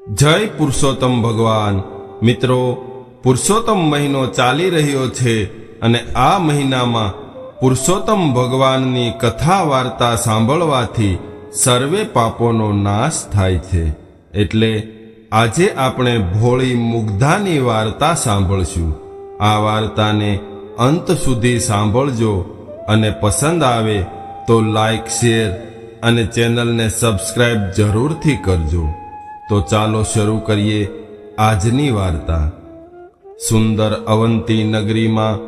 જય પુરુષોત્તમ ભગવાન। મિત્રો, પુરુષોત્તમ મહિનો ચાલી રહ્યો છે અને આ મહિનામાં પુરુષોત્તમ ભગવાનની કથા વાર્તા સાંભળવાથી સર્વે પાપોનો નાશ થાય છે। એટલે આજે આપણે ભોળી મુગ્ધાની વાર્તા સાંભળશું। આ વાર્તાને અંત સુધી સાંભળજો અને પસંદ આવે તો લાઈક, શેર અને ચેનલને સબસ્ક્રાઇબ જરૂરથી કરજો। તો ચાલો શરૂ કરીએ આજની વાર્તા। સુંદર અવંતી નગરીમાં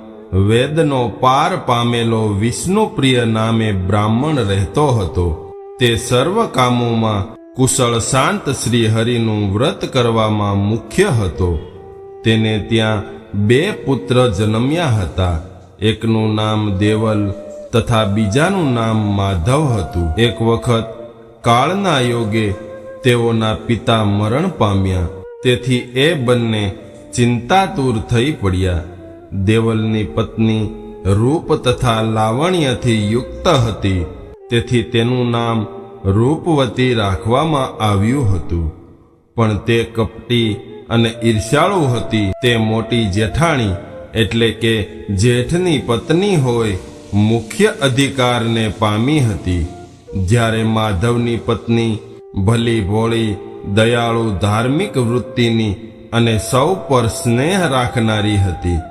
વેદનો પાર પામેલો વિષ્ણુપ્રિય નામે બ્રાહ્મણ રહેતો હતો। તે સર્વ કામોમાં કુશળ શાંત શ્રી હરિનું વ્રત કરવામાં મુખ્ય હતો। તેને ત્યાં 2 પુત્ર જન્મ્યા હતા। એકનું નામ દેવલ તથા બીજાનું નામ માધવ હતું। એક વખત કાળના યોગે તેઓના પિતા મરણ પામ્યા, તેથી એ બંને ચિંતાતુર થઈ પડ્યા। દેવલની પત્ની રૂપ તથા લાવણ્યથી યુક્ત હતી, તેથી તેનું નામ રૂપવતી રાખવામાં આવ્યું હતું। પણ તે કપટી અને ઈર્ષ્યાળુ હતી। તે મોટી જેઠાણી એટલે કે જેઠની પત્ની હોય મુખ્ય અધિકારને પામી હતી। જ્યારે માધવની પત્ની ભલી ભોળી, દયાળુ, ધાર્મિક વૃત્તિની અને સૌ પર સ્નેહ રાખનારી હતી।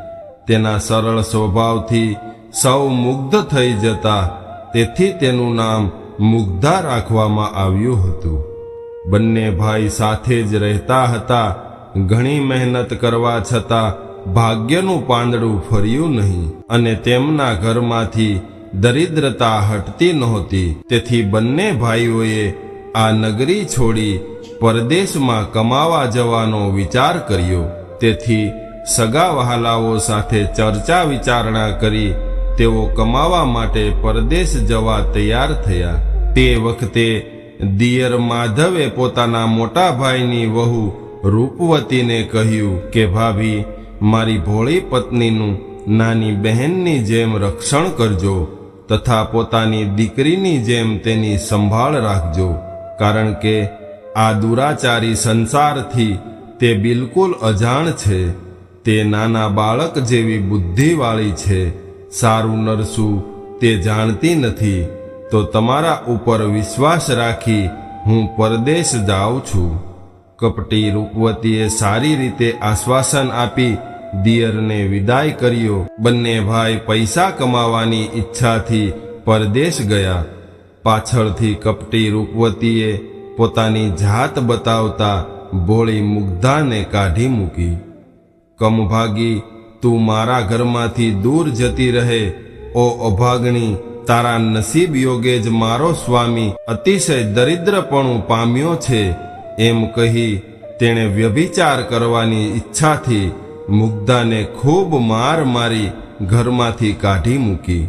તેના સરળ સ્વભાવથી સૌ મુગ્ધ થઈ જતા, તેથી તેનું નામ મુગ્ધા રાખવામાં આવ્યું હતું। બંને ભાઈ સાથે જ રહેતા હતા। ઘણી મહેનત કરવા છતાં ભાગ્યનું પાંદડું ફર્યું નહીં અને તેમના ઘરમાંથી દરિદ્રતા હટતી નહોતી। તેથી બંને ભાઈઓએ આ નગરી છોડી પરદેશમાં કમાવા જવાનો વિચાર કર્યો। તેથી સગા વહાલાઓ સાથે ચર્ચા વિચારણા કરી તેઓ કમાવા માટે પરદેશ જવા તૈયાર થયા। તે વખતે દિયર માધવે પોતાના મોટા ભાઈની વહુ રૂપવતીને કહ્યું કે ભાભી, મારી ભોળી પત્નીનું નાની બહેનની જેમ રક્ષણ કરજો તથા પોતાની દીકરીની જેમ તેની સંભાળ રાખજો, કારણ કે આ દુરાચારી સંસારથી તે બિલકુલ અજાણ છે। તે નાના બાળક જેવી બુદ્ધિવાળી છે। સારું નરસું તે જાણતી નથી। તો તમારા ઉપર વિશ્વાસ રાખી હું પરદેશ જાઉં છું। કપટી રૂપવતીએ સારી રીતે આશ્વાસન આપી દિયરને વિદાય કર્યો। બંને ભાઈ પૈસા કમાવાની ઈચ્છાથી પરદેશ ગયા। પાછળથી કપટી રૂપવતીએ પોતાની જાત બતાવતા ભોળી મુગ્ધાને કાઢી મૂકી। કમભાગી, તું મારા ઘરમાંથી દૂર જતી રહે। ઓ અભાગણી, તારા નસીબ યોગે જ મારો સ્વામી અતિશય દરિદ્રપણું પામ્યો છે, એમ કહી તેણે વ્યભિચાર કરવાની ઈચ્છાથી મુગ્ધાને ખૂબ માર મારી ઘરમાંથી કાઢી મૂકી।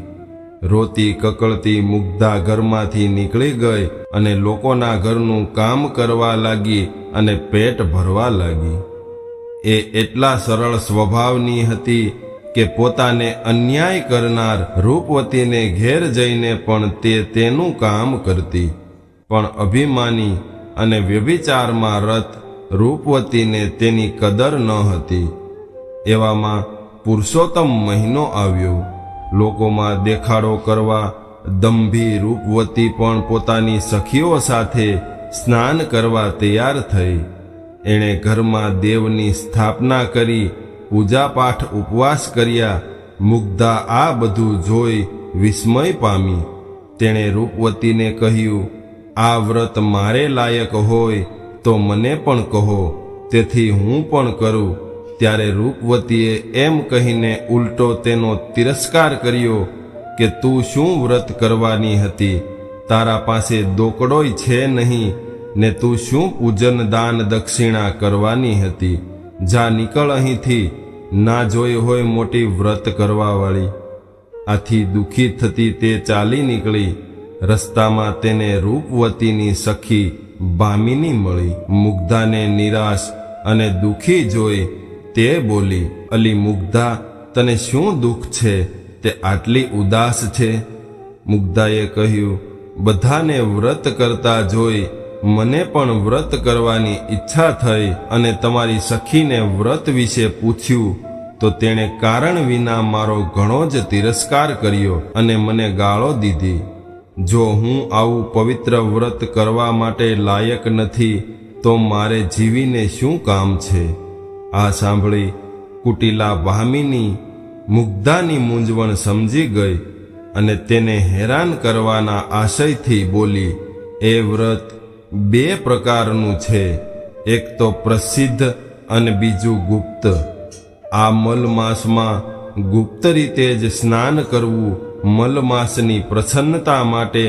રોતી કકળતી મુગ્ધા ઘરમાંથી નીકળી ગઈ અને લોકોના ઘરનું કામ કરવા લાગી અને પેટ ભરવા લાગી। એ એટલા સરળ સ્વભાવની હતી કે પોતાને અન્યાય કરનાર રૂપવતીને ઘેર જઈને પણ તે તેનું કામ કરતી। પણ અભિમાની અને વ્યભિચારમાં રત રૂપવતીને તેની કદર ન હતી। એવામાં પુરુષોત્તમ મહિનો આવ્યો। લોકોમાં દેખાડો કરવા દંભી રૂપવતી પણ પોતાની સખીઓ સાથે સ્નાન કરવા તૈયાર થઈ। એણે ઘરમાં દેવની સ્થાપના કરી પૂજાપાઠ ઉપવાસ કર્યા। મુગ્ધા આ બધું જોઈ વિસ્મય પામી। તેણે રૂપવતીને કહ્યું, આ વ્રત મારે લાયક હોય તો મને પણ કહો, તેથી હું પણ કરું। ત્યારે રૂપવતીએ એમ કહીને ઉલટો તેનો તિરસ્કાર કર્યો કે તું શું વ્રત કરવાની હતી? તારા પાસે દોકડોય છે નહીં ને તું શું પૂજન દાન દક્ષિણા કરવાની હતી? જા, નીકળ અહીંથી, ના જોઈ હોય મોટી વ્રત કરવાવાળી। આથી દુઃખી થતી તે ચાલી નીકળી। રસ્તામાં તેને રૂપવતીની સખી ભામિની મળી। મુગ્ધાને નિરાશ અને દુઃખી જોઈ તે બોલી, અલી મુગ્ધા, તને શું દુઃખ છે? તે આટલી ઉદાસ છે? મુગ્ધાએ કહ્યું, બધાને વ્રત કરતા જોઈ મને પણ વ્રત કરવાની ઈચ્છા થઈ અને તમારી સખીને વ્રત વિશે પૂછ્યું તો તેણે કારણ વિના મારો ઘણો જ તિરસ્કાર કર્યો અને મને ગાળો દીધી. જો હું આવું પવિત્ર વ્રત કરવા માટે લાયક નથી તો મારે જીવીને શું કામ છે? આ સાંભળી કુટિલા ભામિની મુગ્ધાની મૂંઝવણ સમજી ગઈ અને તેને હેરાન કરવાના આશયથી બોલી, એ વ્રત બે પ્રકારનું છે, એક તો પ્રસિદ્ધ અને બીજું ગુપ્ત. આ મલમાસમાં ગુપ્ત રીતે જ સ્નાન કરવું, મલમાસની પ્રસન્નતા માટે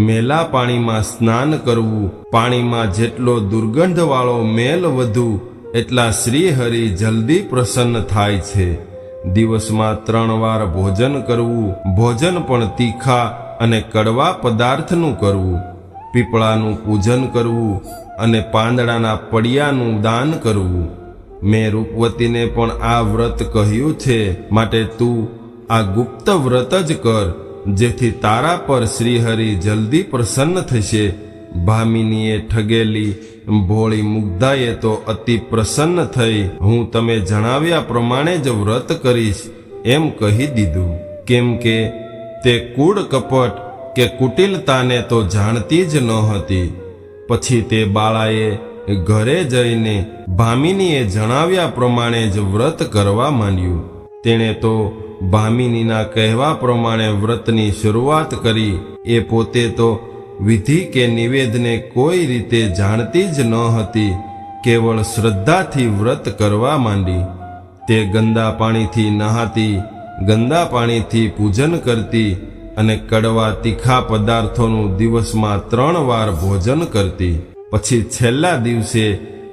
મેલા પાણીમાં સ્નાન કરવું. પાણીમાં જેટલો દુર્ગંધવાળો મેલ વધુ એટલા શ્રીહરિ જલ્દી પ્રસન્ન થાય છે. દિવસમાં 3 વાર ભોજન કરવું, ભોજન પણ તીખા અને કડવા પદાર્થનું કરવું. પીપળાનું પૂજન કરવું અને પાંદડાના પડિયાનું દાન કરવું. મેં રૂપવતીને પણ આ વ્રત કહ્યું છે, માટે તું આ ગુપ્ત વ્રત જ કર, જેથી તારા પર શ્રીહરિ જલ્દી પ્રસન્ન થશે. ભામિનીએ ઠગેલી ભોળી મુગ્ધાએ તો અતિ પ્રસન્ન થઈ હું તમે જણાવ્યા પ્રમાણે જ વ્રત કરીશ એમ કહી દીધું, કેમ કે તે કૂડ કપટ કે કુટિલતાને તો જાણતી જ ન હતી. પછી તે બાળાએ ઘરે જઈને ભામિનીએ જણાવ્યા પ્રમાણે જ વ્રત કરવા માંડ્યું. તેણે તો ભામિનીના કહેવા પ્રમાણે વ્રતની શરૂઆત કરી. એ પોતે તો વિધિ કે નિવેદને કોઈ રીતે જાણતી જ ન હતી, કેવળ શ્રદ્ધાથી વ્રત કરવા માંડી. તે ગંદા પાણીથી નહાતી, ગંદા પાણીથી પૂજન કરતી અને કડવા તીખા પદાર્થોનું દિવસમાં 3 વાર ભોજન કરતી. પછી છેલ્લા દિવસે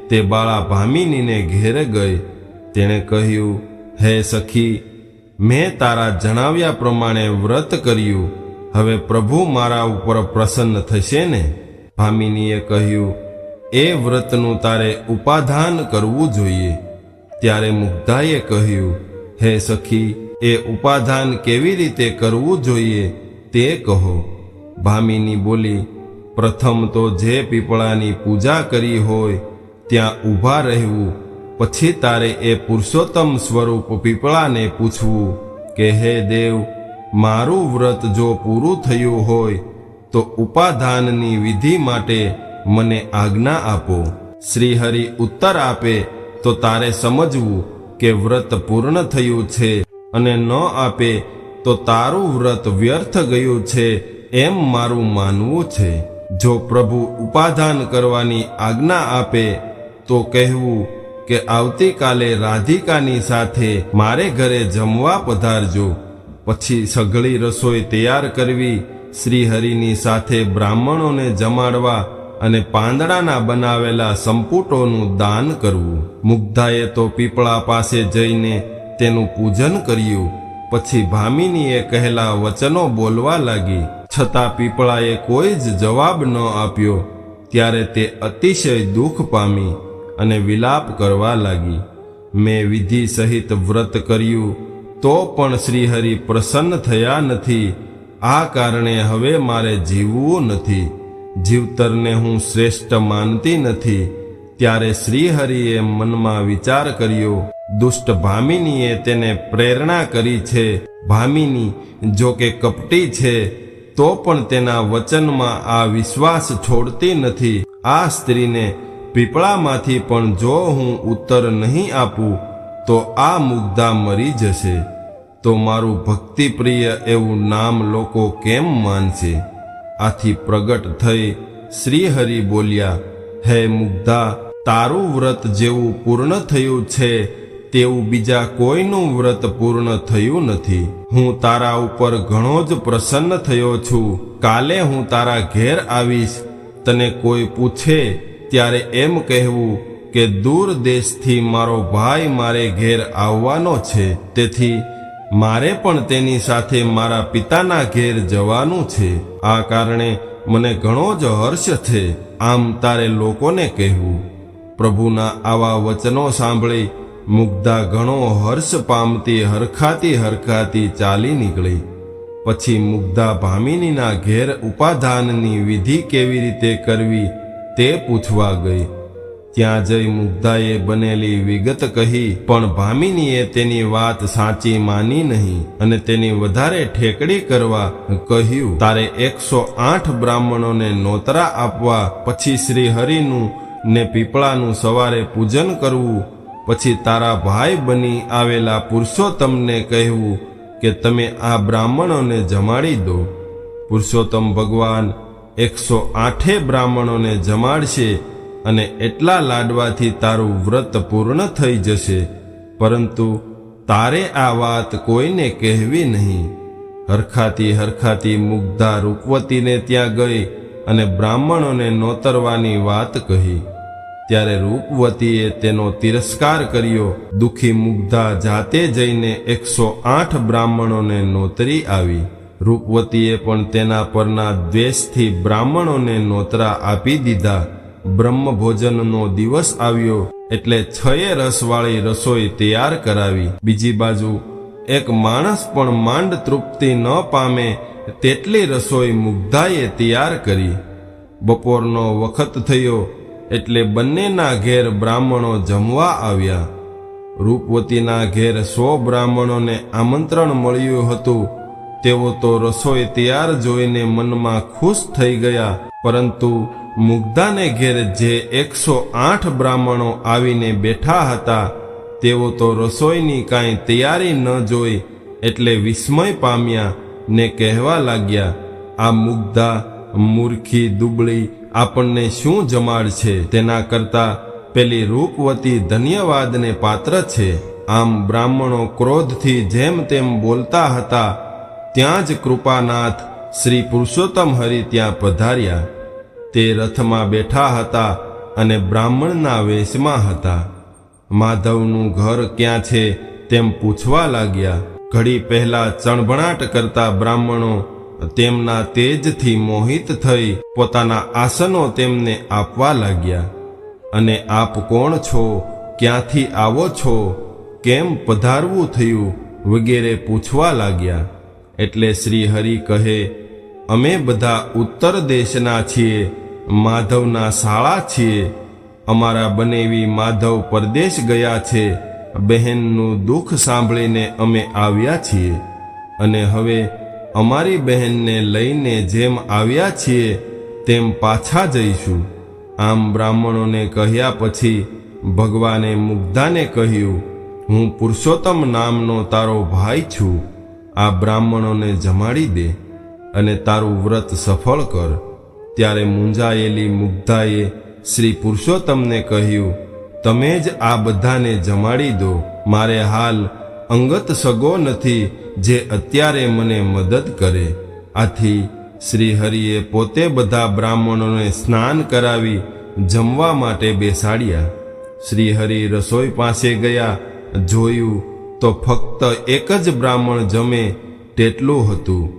તે બાળા ભામિનીને ઘેરે ગઈ. તેણે કહ્યું, હે સખી, મેં તારા જણાવ્યા પ્રમાણે વ્રત કર્યું, હવે પ્રભુ મારા ઉપર પ્રસન્ન થશે ને? ભામિનીએ કહ્યું, એ વ્રતનું તારે ઉપાધાન કરવું જોઈએ. ત્યારે મુગ્ધાએ કહ્યું, હે સખી, એ ઉપાધાન કેવી રીતે કરવું જોઈએ તે કહો. ભામિની બોલી, પ્રથમ તો જે પીપળાની પૂજા કરી હોય ત્યાં ઊભા રહેવું. પછી તારે એ પુરુષોત્તમ સ્વરૂપ પીપળાને પૂછવું કે હે દેવ, મારું વ્રત જો પૂરું થયું હોય તો ઉપાધાનની વિધિ માટે મને આજ્ઞા આપો. શ્રીહરિ ઉત્તર આપે તો તારે સમજવું કે વ્રત પૂર્ણ થયું છે, અને ન આપે તો તારું વ્રત વ્યર્થ ગયું છે એમ મારું માનવું છે. જો પ્રભુ ઉપાધાન કરવાની આજ્ઞા આપે તો કહેવું કે આવતીકાલે રાધિકાની સાથે મારે ઘરે જમવા પધારજો. પછી સઘળી રસોઈ તૈયાર કરવી, શ્રીહરિની સાથે બ્રાહ્મણોને જમાડવા અને પાંદડાના બનાવેલા સંપુટોનું દાન કરવું. મુગ્ધાએ તો પીપળા પાસે જઈને તેનું પૂજન કર્યું. પછી ભામિનીએ કહેલા વચનો બોલવા લાગી, છતાં પીપળાએ કોઈ જ જવાબ ન આપ્યો. ત્યારે તે અતિશય દુઃખ પામી અને વિલાપ કરવા લાગી. મેં વિધિ સહિત વ્રત કર્યું તો પણ શ્રીહરિ પ્રસન્ન થયા નથી. આ કારણે હવે મારે જીવવું નથી. જીવતરને હું શ્રેષ્ઠ માનતી નથી. ત્યારે શ્રીહરિએ મનમાં વિચાર કર્યો. દુષ્ટ ભામિનીએ તેને પ્રેરણા કરી છે. ભામિની જો કે કપટી છે તો પણ તેના વચનમાં આ વિશ્વાસ છોડતી નથી. આ સ્ત્રીને પીપળામાંથી પણ જો હું ઉત્તર નહીં આપું તો આ મુગ્ધા મરી જશે. તો મારું ભક્તિપ્રિય એવું નામ લોકો કેમ માનશે? આથી પ્રગટ થઈ શ્રીહરિ બોલ્યા, હે મુગ્ધા, તારું વ્રત જેવું પૂર્ણ થયું છે તેવું બીજા કોઈનું વ્રત પૂર્ણ થયું નથી. હું તારા ઉપર ઘણો જ પ્રસન્ન થયો છું. કાલે હું તારા ઘેર આવીશ. તને કોઈ પૂછે ત્યારે એમ કહેવું કે દૂર દેશથી મારો ભાઈ મારે ઘેર આવવાનો છે, તેથી મારે પણ તેની સાથે મારા પિતાના ઘેર જવાનું છે. આ કારણે મને ઘણો જ હર્ષ છે. આમ તારે લોકોને કહેવું. પ્રભુના આવા વચનો સાંભળી મુગ્ધા ઘણો હર્ષ પામતી હરખાતી ચાલી નીકળી. પછી મુગ્ધા ભામિનીના ઘેર ઉપાધાનની વિધિ કેવી રીતે કરવી તે પૂછવા ગઈ. ત્યાં જઈ મુગ્ધાએ બનેલી વિગત કહી, પણ ભામિનીએ તેની વાત સાચી માની નહીં અને તેની વધારે ઠેકડી કરવા કહ્યું, તારે 108 બ્રાહ્મણોને નોતરા આપવા, પછી શ્રી હરિનું ને પીપળાનું સવારે પૂજન કરવું, પછી તારા ભાઈ બની આવેલા પુરુષોત્તમને કહેવું કે તમે આ બ્રાહ્મણોને જમાડી દો. પુરુષોત્તમ ભગવાન 108 બ્રાહ્મણોને જમાડશે અને એટલા લાડવાથી તારું વ્રત પૂર્ણ થઈ જશે, પરંતુ તારે આ વાત કોઈને કહેવી નહીં. હરખાતી મુગ્ધા રૂપવતીને ત્યાં ગઈ અને બ્રાહ્મણોને નોતરવાની વાત કહી. ત્યારે રૂપવતીએ તેનો તિરસ્કાર કર્યો. દુઃખી મુગ્ધા જાતે જઈને 108 બ્રાહ્મણોને નોતરી આવી. રૂપવતીએ પણ તેના પરના દ્વેષથી બ્રાહ્મણોને નોતરા આપી દીધા. બ્રહ્મ ભોજનનો દિવસ આવ્યો એટલે 6 રસવાળી રસોઈ તૈયાર કરાવી. બીજી બાજુ એક માણસ પણ માંડ તૃપ્તિ ન પામે તેટલી રસોઈ મુગ્ધાએ તૈયાર કરી. બપોરનો વખત થયો એટલે બંનેના ઘેર બ્રાહ્મણો જમવા આવ્યા. રૂપવતીના ઘેર 100 બ્રાહ્મણોને આમંત્રણ મળ્યું હતું. તેઓ તો રસોઈ તૈયાર જોઈને મનમાં ખુશ થઈ ગયા, પરંતુ મુગ્ધાને ઘેર જે 108 બ્રાહ્મણો આવીને બેઠા હતા તેઓ તો રસોઈની કાંઈ તૈયારી ન જોઈ એટલે વિસ્મય પામ્યા ને કહેવા લાગ્યા, આ મુગ્ધા મૂર્ખી દુબળી આપણને શું જમાડશે? તેના કરતાં પેલી રૂપવતી ધન્યવાદને પાત્ર છે. આમ બ્રાહ્મણો ક્રોધથી જેમ તેમ બોલતા હતા ત્યાં જ કૃપાનાથ શ્રી પુરુષોત્તમ હરિ ત્યાં પધાર્યા. તે રથમાં બેઠા હતા અને બ્રાહ્મણના વેશમાં હતા. માધવનું ઘર ક્યાં છે તેમ પૂછવા લાગ્યા. ઘડી પહેલા ચણભણાટ કરતા બ્રાહ્મણો તેમના તેજથી મોહિત થઈ પોતાના આસનો તેમને આપવા લાગ્યા. અને આપ કોણ છો? ક્યાંથી આવો છો? કેમ પધારવું થયું? વગેરે પૂછવા લાગ્યા. એટલે શ્રી હરિ કહે, અમે બધા ઉત્તર દેશના છીએ, માધવના શાળા છીએ. અમારા બનેવી માધવ પરદેશ ગયા છે. બહેનનું દુઃખ સાંભળીને અમે આવ્યા છીએ અને હવે અમારી બહેનને લઈને જેમ આવ્યા છીએ તેમ પાછા જઈશું. આમ બ્રાહ્મણોને કહ્યા પછી ભગવાને મુગ્ધાને કહ્યું, હું પુરુષોત્તમ નામનો તારો ભાઈ છું. આ બ્રાહ્મણોને જમાડી દે અને તારું વ્રત સફળ કર. ત્યારે મૂંઝાયેલી મુગ્ધાએ શ્રી પુરુષોત્તમને કહ્યું, તમે જ આ બધાને જમાડી દો. મારે હાલ અંગત સગો નથી જે અત્યારે મને મદદ કરે. આથી શ્રી હરિએ પોતે બધા બ્રાહ્મણોને સ્નાન કરાવી જમવા માટે બેસાડ્યા. શ્રી હરિ રસોઈ પાસે ગયા. જોયું તો ફક્ત એક જ બ્રાહ્મણ જમે તેટલું હતું.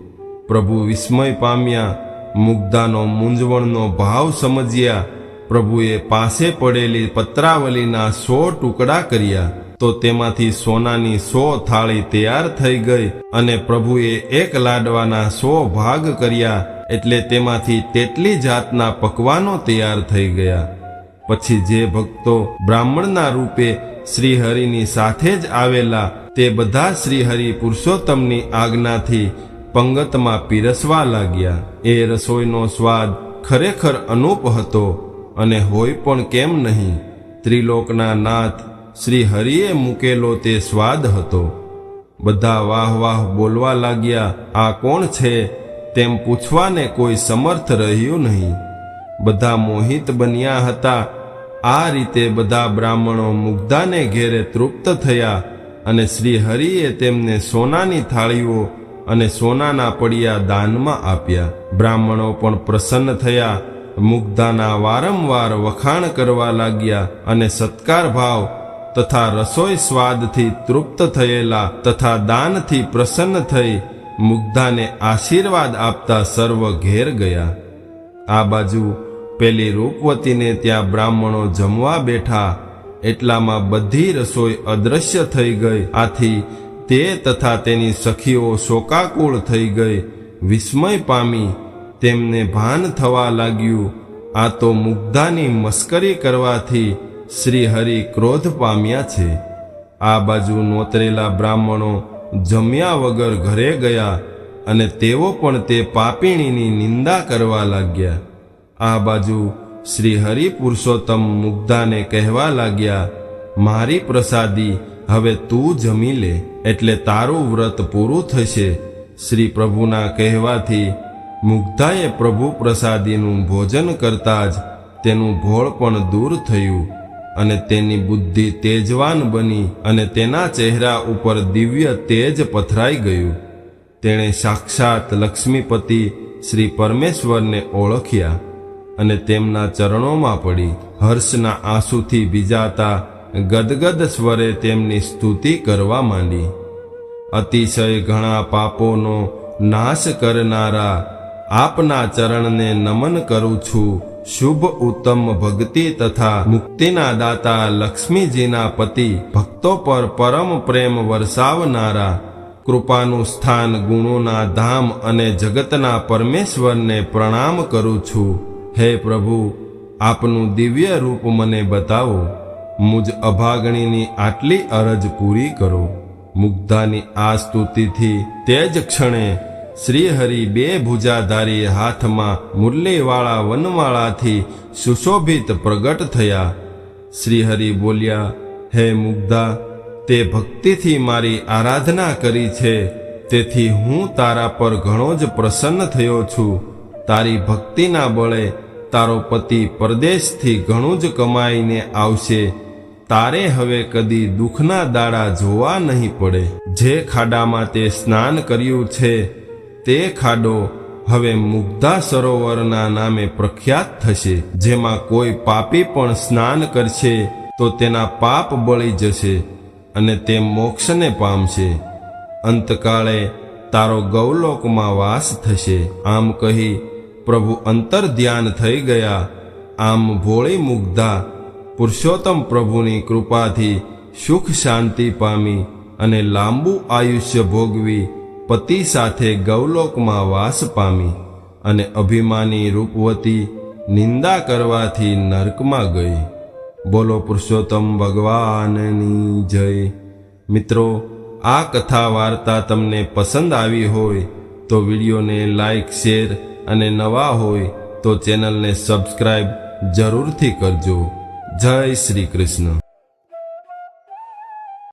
પ્રભુ વિસ્મય પામ્યા. મુગ્ધાનો મૂંઝવણનો ભાવ સમજ્યા. પ્રભુએ પાસે પડેલી પત્રાવલીના 100 ટુકડા કર્યા તો તેમાંથી સોનાની 100 થાળી તૈયાર થઈ ગઈ અને પ્રભુએ 1 લાડવાના 100 ભાગ કર્યા એટલે તેમાંથી તેટલી જાતના પકવાનો તૈયાર થઈ ગયા. પછી જે ભક્તો બ્રાહ્મણના રૂપે શ્રી હરિની સાથે જ આવેલા તે બધા શ્રી હરિ પુરુષોત્તમની આજ્ઞાથી પંગતમાં પીરસવા લાગ્યા. એ રસોઈનો સ્વાદ ખરેખર અનૂપ હતો અને હોય પણ કેમ નહીં. ત્રિલોકના નાથ શ્રી હરિએ મૂકેલો તે સ્વાદ હતો. બધા વાહ વાહ બોલવા લાગ્યા. આ કોણ છે તેમ પૂછવાને કોઈ સમર્થ રહ્યું નહીં. બધા મોહિત બન્યા હતા. આ રીતે બધા બ્રાહ્મણો મુગ્ધાને ઘેરે તૃપ્ત થયા અને શ્રી હરિએ તેમને સોનાની થાળીઓ અને સોનાના પડિયા દાનમાં આપ્યા. બ્રાહ્મણો પણ પ્રસન્ન થયા. મુગ્ધાના વારંવાર વખાણ કરવા લાગ્યા અને સત્કાર ભાવ તથા રસોઈ સ્વાદથી તૃપ્ત થયેલા તથા દાનથી પ્રસન્ન થઈ મુગ્ધાને આશીર્વાદ આપતા સર્વ ઘેર ગયા. આ બાજુ પેલી રૂપવતીને ત્યાં બ્રાહ્મણો જમવા બેઠા એટલામાં બધી રસોઈ અદૃશ્ય થઈ ગઈ. આથી તે તથા તેની સખીઓ શોકાકુળ થઈ ગઈ. વિસ્મય પામી તેમને ભાન થવા લાગ્યું આ તો મુગ્ધાની મસ્કરી કરવાથી શ્રી હરિ ક્રોધ પામ્યા છે. આ બાજુ નોતરેલા બ્રાહ્મણો જમ્યા વગર ઘરે ગયા અને તેઓ પણ તે પાપીણીની નિંદા કરવા લાગ્યા. આ બાજુ શ્રી હરિ પુરુષોત્તમ મુગ્ધાને કહેવા લાગ્યા, મારી પ્રસાદી હવે તું જમી લે, એટલે તારું વ્રત પૂરું થશે. શ્રી પ્રભુના કહેવાથી મુગ્ધાએ પ્રભુ પ્રસાદીનું ભોજન કરતા જ તેનું ભોળ પણ દૂર થયું અને તેની બુદ્ધિ તેજવાન બની અને તેના ચહેરા ઉપર દિવ્ય તેજ પથરાઈ ગયું. તેણે સાક્ષાત લક્ષ્મીપતિ શ્રી પરમેશ્વરને ઓળખ્યા અને તેમના ચરણોમાં પડી હર્ષના આંસુથી ભીજાતા ગદગદ સ્વરે તેમની સ્તુતિ કરવા માંડી. અતિશય ઘણા પાપોનો નાશ કરનારા આપના ચરણને નમન કરું છું. શુભ ઉત્તમ ભક્તિ તથા મુક્તિના દાતા લક્ષ્મીજીના પતિ ભક્તો પર પરમ પ્રેમ વરસાવનારા કૃપાનું સ્થાન ગુણોના ધામ અને જગતના પરમેશ્વરને પ્રણામ કરું છું. હે પ્રભુ, આપનું દિવ્ય રૂપ મને બતાવો. મુજ અભાગણીની આટલી અરજ પૂરી કરો. મુગ્ધાની આ સ્તુતિથી તે જ ક્ષણે શ્રીહરિ બે ભુજાધારી હાથમાં મુરલીવાળા વનમાળાથી સુશોભિત પ્રગટ થયા. શ્રીહરિ બોલ્યા, હે મુગ્ધા, તે ભક્તિથી મારી આરાધના કરી છે, તેથી હું તારા પર ઘણો જ પ્રસન્ન થયો છું. તારી ભક્તિના બળે તારો પતિ પરદેશથી ઘણું જ કમાઈને આવશે. તારે હવે કદી દુઃખના દાડા જોવા નહીં પડે. જે ખાડામાં તે સ્નાન કર્યું છે તે ખાડો હવે મુગ્ધા સરોવરના નામે પ્રખ્યાત થશે. જેમાં કોઈ પાપી પણ સ્નાન કરશે તો તેના પાપ બળી જશે અને તે મોક્ષને પામશે. અંતકાળે તારો ગૌલોકમાં વાસ થશે. આમ કહી પ્રભુ અંતર ધ્યાન થઈ ગયા. આમ ભોળી મુગ્ધા પુરુષોત્તમ પ્રભુની કૃપાથી સુખ શાંતિ પામી અને લાંબુ આયુષ્ય ભોગવી પતિ સાથે ગૌલોકમાં વાસ પામી અને અભિમાની રૂપવતી નિંદા કરવાથી નરકમાં ગઈ. બોલો પુરુષોત્તમ ભગવાનની જય. મિત્રો, આ કથા વાર્તા તમને પસંદ આવી હોય તો વિડીયોને લાઈક, શેર અને નવા હોય તો ચેનલને સબસ્ક્રાઈબ જરૂરથી કરજો. જય શ્રી કૃષ્ણ.